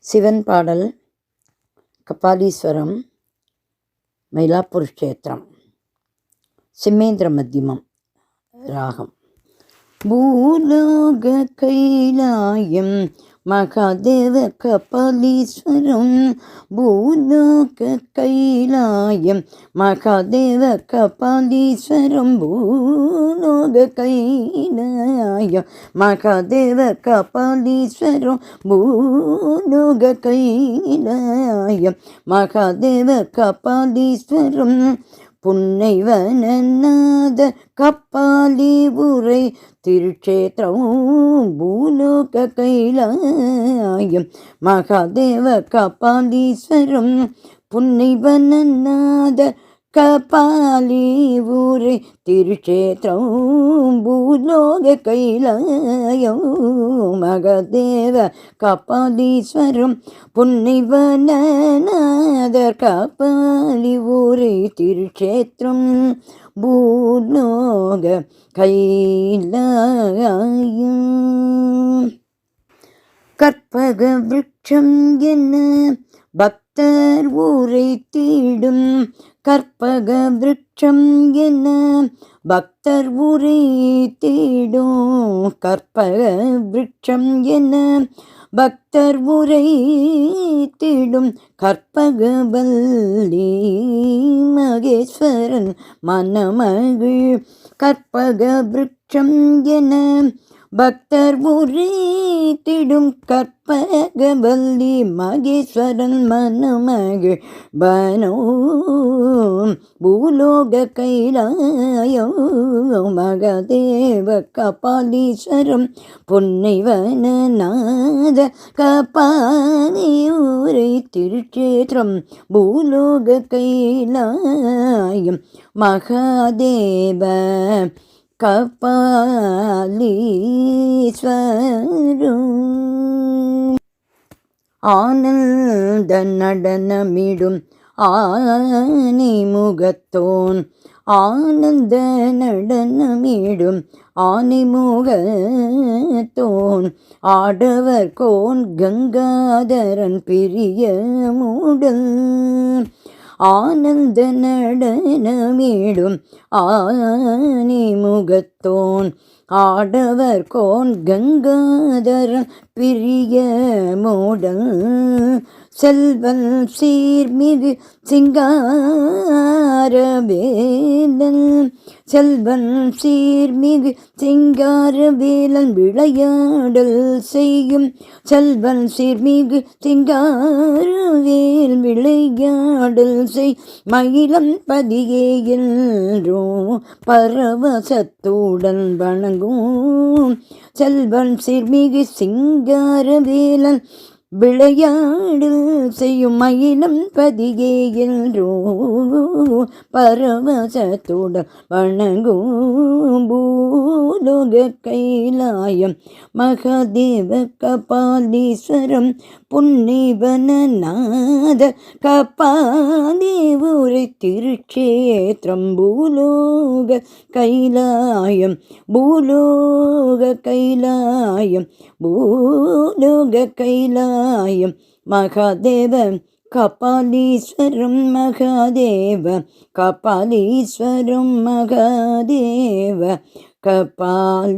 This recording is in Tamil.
சிவன் பாடல் கபாலீஸ்வரம் மயிலாப்பூர் க்ஷேத்திரம் சிம்மேந்திர மத்தியமம் ராகம். பூலோக கைலாயம் மகாதேவ கபாலீஸ்வரம். பூலோக கைலாயம் மகாதேவ கபாலீஸ்வரம். பூலோக கைலாயம் மகாதேவ கபாலீஸ்வரம். பூலோக கைலாயம் மகாதேவ கபாலீஸ்வரம். புன்னைவனநாத கப்பாலி உரை திருச்சேத்திரம். பூலோக கைலாயம் மகாதேவ கபாலீஸ்வரம். புன்னைவனநாத கபாலி உரை திருச்சேத்திரம். பூலோக கைலாயம் மகாதேவ கபாலீஸ்வரம். புன்னைவனநாத கபாலி உரை திருச்சேத்திரம். பூலோக கைலாயம். கற்பக விருட்சம் என்ன பக்தர் ஊரை தீடும். கற்பக விருட்சம் என்ன பக்தர் ஊரை தீடும். கற்பக விருட்சம் என்ன பக்தர் ஊரை தீடும். கற்பகவல்லி மகேஸ்வரன் மனமகிழ். கற்பக விருட்சம் என பக்தர் ஊரை தீடும். கற்பகவல்லி மகேஸ்வரன் மனமகிழ் பனோ. பூலோக கைலாயம் மகாதேவ கபாலீஸ்வரம். புன்னைவனநாத கபாலி உரை திருச்சேத்திரம். பூலோக கைலாயம் மகாதேவ கபாலீஸ்வரம். ஆனந்த நடனமிடும் ஆனை முகத்தோன். ஆனந்த நடனமிடும் ஆனை முகத்தோன். ஆடவர் கோன் கங்காதரன் பிரிய மூடல். ஆனந்த நடனமிடும் ஆனை முகத்தோன். ஆடவர் கோன் கங்காதரன் பிரிய மூடல். செல்வன் சீர்மிகு சிங்காரவேலன். செல்வன் சீர்மிகு சிங்காரவேலன் விளையாடல் செய்யும். செல்வன் சீர்மிகு சிங்காரவேல் விளையாடல் செய். மயிலம் பதியே என்றோ பரவசத்துடன் வணங்கும். செல்வன் சீர்மிகு சிங்காரவேலன் விளையாடல் செய்யும். மயிலம் பதியே என்றோ பரவசத்துடன் வணங்கும். பூலோக கைலாயம் மகாதேவ கபாலீஸ்வரம். புன்னைவனநாத கபாலி உரை திருச்சேத்திரம். பூலோக கைலாயம் பூலோக கைலாயம் பூலோக கைலாயம் மகாதேவ கபாலீஸ்வரம். மகாதேவ கபாலீஸ்வரம். மகாதேவ கபாலீஸ்வரம்.